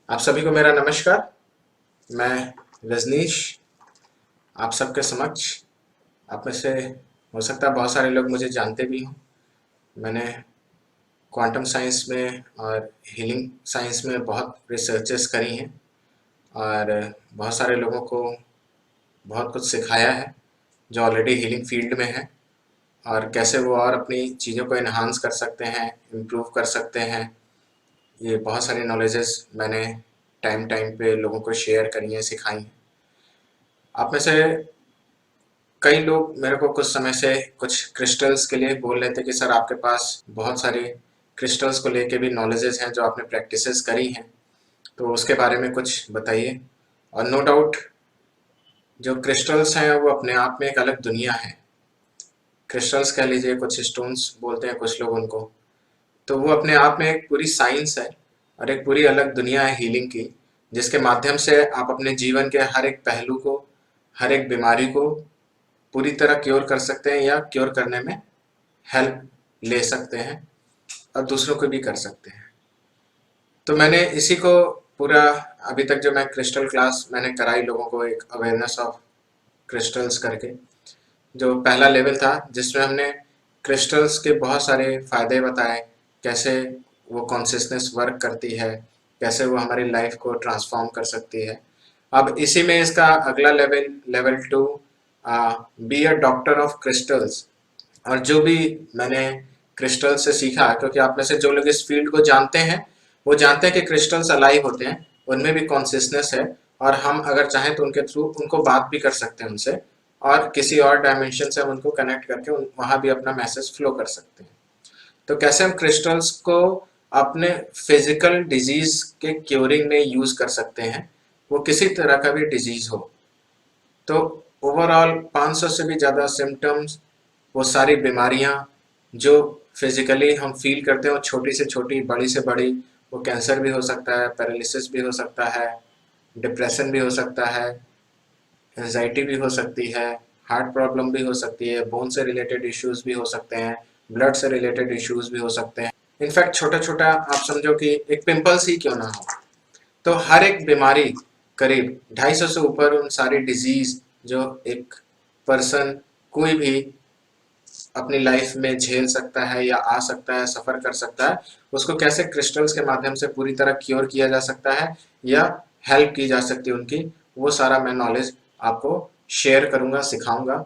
आप सभी को मेरा नमस्कार। मैं रजनीश आप सबके समक्ष। आप में से हो सकता है बहुत सारे लोग मुझे जानते भी हों। मैंने क्वांटम साइंस में और हीलिंग साइंस में बहुत रिसर्चेस करी हैं और बहुत सारे लोगों को बहुत कुछ सिखाया है जो ऑलरेडी हीलिंग फील्ड में है, और कैसे वो और अपनी चीज़ों को इन्हांस कर सकते हैं, इम्प्रूव कर सकते हैं। ये बहुत सारी नॉलेजेस मैंने टाइम टाइम पे लोगों को शेयर करी हैं, सिखाई हैं। आप में से कई लोग मेरे को कुछ समय से कुछ क्रिस्टल्स के लिए बोल रहे थे कि सर आपके पास बहुत सारी क्रिस्टल्स को लेके भी नॉलेजेस हैं जो आपने प्रैक्टिसेस करी हैं, तो उसके बारे में कुछ बताइए। और नो डाउट जो क्रिस्टल्स हैं वो अपने आप में एक अलग दुनिया है। क्रिस्टल्स कह लीजिए, कुछ स्टोन्स बोलते हैं कुछ लोग उनको, तो वो अपने आप में एक पूरी साइंस है और एक पूरी अलग दुनिया है हीलिंग की, जिसके माध्यम से आप अपने जीवन के हर एक पहलू को, हर एक बीमारी को पूरी तरह क्योर कर सकते हैं या क्योर करने में हेल्प ले सकते हैं और दूसरों को भी कर सकते हैं। तो मैंने इसी को पूरा, अभी तक जो मैं क्रिस्टल क्लास मैंने कराई लोगों को, एक अवेयरनेस ऑफ क्रिस्टल्स करके, जो पहला लेवल था जिसमें हमने क्रिस्टल्स के बहुत सारे फ़ायदे बताए, कैसे वो कॉन्सियसनेस वर्क करती है, कैसे वो हमारी लाइफ को ट्रांसफॉर्म कर सकती है। अब इसी में इसका अगला level, level two, be a doctor of crystals. और जो भी मैंने क्रिस्टल से सीखा, क्योंकि आप में से जो लोग इस फील्ड को जानते हैं वो जानते हैं कि क्रिस्टल्स अलाइव होते हैं, उनमें भी कॉन्सियसनेस है, और हम अगर चाहें तो उनके थ्रू उनको बात भी कर सकते हैं उनसे, और किसी और डायमेंशन से हम उनको कनेक्ट करके वहाँ भी अपना मैसेज फ्लो कर सकते हैं। तो कैसे हम क्रिस्टल्स को अपने फिजिकल डिजीज के क्योरिंग में यूज कर सकते हैं, वो किसी तरह का भी डिजीज हो। तो ओवरऑल 500 से भी ज़्यादा सिम्टम्स, वो सारी बीमारियां जो फिजिकली हम फील करते हैं, वो छोटी से छोटी, बड़ी से बड़ी, वो कैंसर भी हो सकता है, पैरालिसिस भी हो सकता है, डिप्रेशन भी हो सकता है, एंजाइटी भी हो सकती है, हार्ट प्रॉब्लम भी हो सकती है, बोन से रिलेटेड इश्यूज भी हो सकते हैं, ब्लड से रिलेटेड इश्यूज भी हो सकते हैं। इनफैक्ट छोटा छोटा आप समझो कि एक पिंपल्स ही क्यों ना हो, तो हर एक बीमारी, करीब 250 से ऊपर उन सारी डिजीज जो एक पर्सन, कोई भी अपनी लाइफ में झेल सकता है या आ सकता है, सफ़र कर सकता है, उसको कैसे क्रिस्टल्स के माध्यम से पूरी तरह क्योर किया जा सकता है या हेल्प की जा सकती है उनकी, वो सारा मैं नॉलेज आपको शेयर करूंगा, सिखाऊंगा।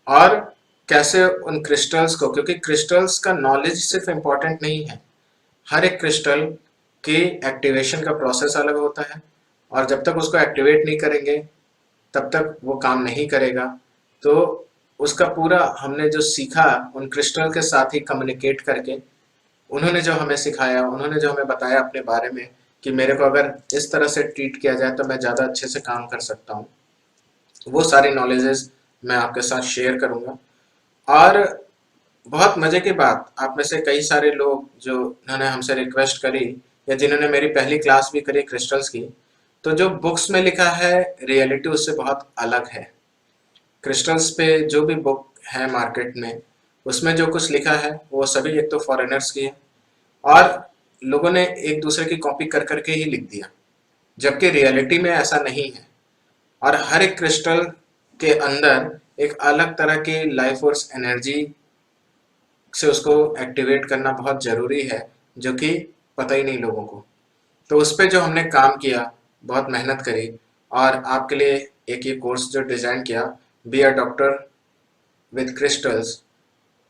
और कैसे उन क्रिस्टल्स को, क्योंकि क्रिस्टल्स का नॉलेज सिर्फ इम्पॉर्टेंट नहीं है, हर एक क्रिस्टल की एक्टिवेशन का प्रोसेस अलग होता है, और जब तक उसको एक्टिवेट नहीं करेंगे तब तक वो काम नहीं करेगा। तो उसका पूरा हमने जो सीखा उन क्रिस्टल के साथ ही कम्युनिकेट करके, उन्होंने जो हमें सिखाया, उन्होंने जो हमें बताया अपने बारे में कि मेरे को अगर इस तरह से ट्रीट किया जाए तो मैं ज़्यादा अच्छे से काम कर सकता हूँ, वो सारी नॉलेजेस मैं आपके साथ शेयर करूँगा। और बहुत मज़े की बात, आप में से कई सारे लोग जो उन्होंने हमसे रिक्वेस्ट करी या जिन्होंने मेरी पहली क्लास भी करी क्रिस्टल्स की, तो जो बुक्स में लिखा है रियलिटी उससे बहुत अलग है। क्रिस्टल्स पे जो भी बुक है मार्केट में, उसमें जो कुछ लिखा है वो सभी एक तो फॉरेनर्स की है, और लोगों ने एक दूसरे की कॉपी कर करके ही लिख दिया, जबकि रियलिटी में ऐसा नहीं है। और हर एक क्रिस्टल के अंदर एक अलग तरह की लाइफ फोर्स एनर्जी से उसको एक्टिवेट करना बहुत ज़रूरी है, जो कि पता ही नहीं लोगों को। तो उस पे जो हमने काम किया, बहुत मेहनत करी, और आपके लिए एक ये कोर्स जो डिज़ाइन किया, B a doctor with crystals,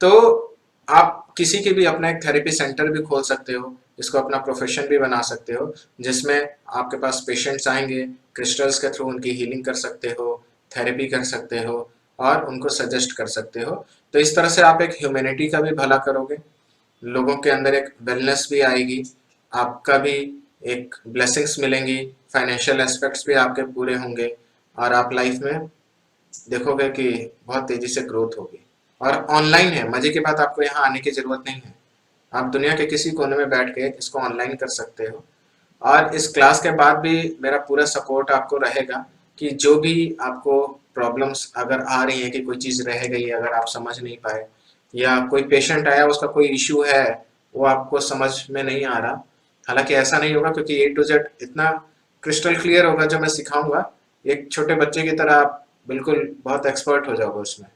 तो आप किसी के भी अपना एक थेरेपी सेंटर भी खोल सकते हो, इसको अपना प्रोफेशन भी बना सकते हो, जिसमें आपके पास पेशेंट्स आएंगे, क्रिस्टल्स के थ्रू उनकी हीलिंग कर सकते हो, थेरेपी कर सकते हो, और उनको सजेस्ट कर सकते हो। तो इस तरह से आप एक ह्यूमैनिटी का भी भला करोगे, लोगों के अंदर एक वेलनेस भी आएगी, आपका भी एक ब्लेसिंग्स मिलेंगी, फाइनेंशियल एस्पेक्ट्स भी आपके पूरे होंगे, और आप लाइफ में देखोगे कि बहुत तेजी से ग्रोथ होगी। और ऑनलाइन है, मजे की बात, आपको यहाँ आने की जरूरत नहीं है, आप दुनिया के किसी कोने में बैठ के इसको ऑनलाइन कर सकते हो। और इस क्लास के बाद भी मेरा पूरा सपोर्ट आपको रहेगा, कि जो भी आपको प्रॉब्लम्स अगर आ रही हैं, कि कोई चीज़ रह गई है अगर आप समझ नहीं पाए, या कोई पेशेंट आया उसका कोई इश्यू है वो आपको समझ में नहीं आ रहा, हालांकि ऐसा नहीं होगा क्योंकि ए टू जेड इतना क्रिस्टल क्लियर होगा जो मैं सिखाऊंगा, एक छोटे बच्चे की तरह आप बिल्कुल बहुत एक्सपर्ट हो जाओगे उसमें।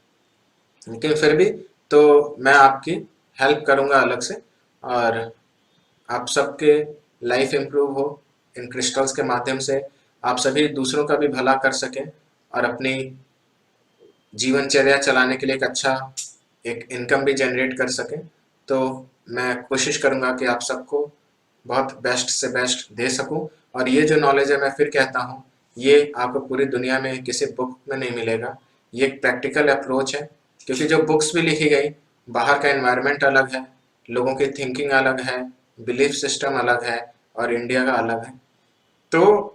लेकिन फिर भी तो मैं आपकी हेल्प करूंगा अलग से, और आप सबके लाइफ इम्प्रूव हो इन क्रिस्टल्स के माध्यम से, आप सभी दूसरों का भी भला कर सकें और अपनी जीवनचर्या चलाने के लिए एक अच्छा एक इनकम भी जनरेट कर सकें। तो मैं कोशिश करूंगा कि आप सबको बहुत बेस्ट से बेस्ट दे सकूं। और ये जो नॉलेज है, मैं फिर कहता हूँ, ये आपको पूरी दुनिया में किसी बुक में नहीं मिलेगा। ये एक प्रैक्टिकल अप्रोच है, क्योंकि जो बुक्स भी लिखी गई, बाहर का एनवायरनमेंट अलग है, लोगों की थिंकिंग अलग है, बिलीफ सिस्टम अलग है, और इंडिया का अलग है। तो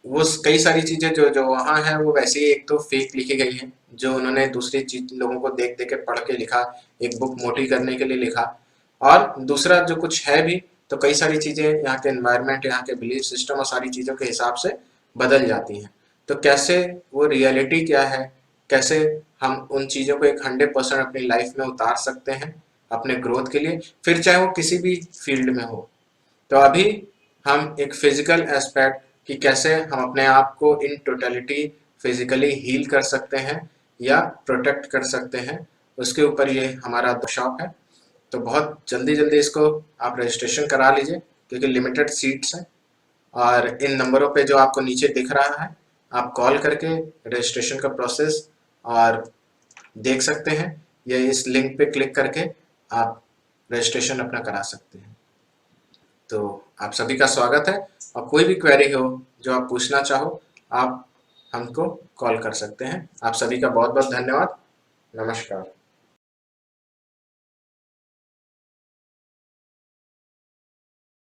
वो कई सारी चीजें जो जो वहाँ है वो वैसे ही एक तो फेक लिखी गई है, जो उन्होंने दूसरी चीज लोगों को देख देख के पढ़ के लिखा, एक बुक मोटी करने के लिए लिखा। और दूसरा जो कुछ है भी, तो कई सारी चीजें यहाँ के एनवायरनमेंट, यहाँ के बिलीफ सिस्टम और सारी चीजों के हिसाब से बदल जाती हैं। तो कैसे वो रियलिटी क्या है, कैसे हम उन चीजों को एक 100% अपनी लाइफ में उतार सकते हैं अपने ग्रोथ के लिए, फिर चाहे वो किसी भी फील्ड में हो। तो अभी हम एक फिजिकल एस्पेक्ट कि कैसे हम अपने आप को इन टोटलिटी फिजिकली हील कर सकते हैं या प्रोटेक्ट कर सकते हैं, उसके ऊपर ये हमारा वर्कशॉप है। तो बहुत जल्दी जल्दी इसको आप रजिस्ट्रेशन करा लीजिए, क्योंकि लिमिटेड सीट्स हैं। और इन नंबरों पे जो आपको नीचे दिख रहा है, आप कॉल करके रजिस्ट्रेशन का प्रोसेस और देख सकते हैं, या इस लिंक पे क्लिक करके आप रजिस्ट्रेशन अपना करा सकते हैं। तो आप सभी का स्वागत है, और कोई भी क्वेरी हो जो आप पूछना चाहो, आप हमको कॉल कर सकते हैं। आप सभी का बहुत बहुत धन्यवाद। नमस्कार।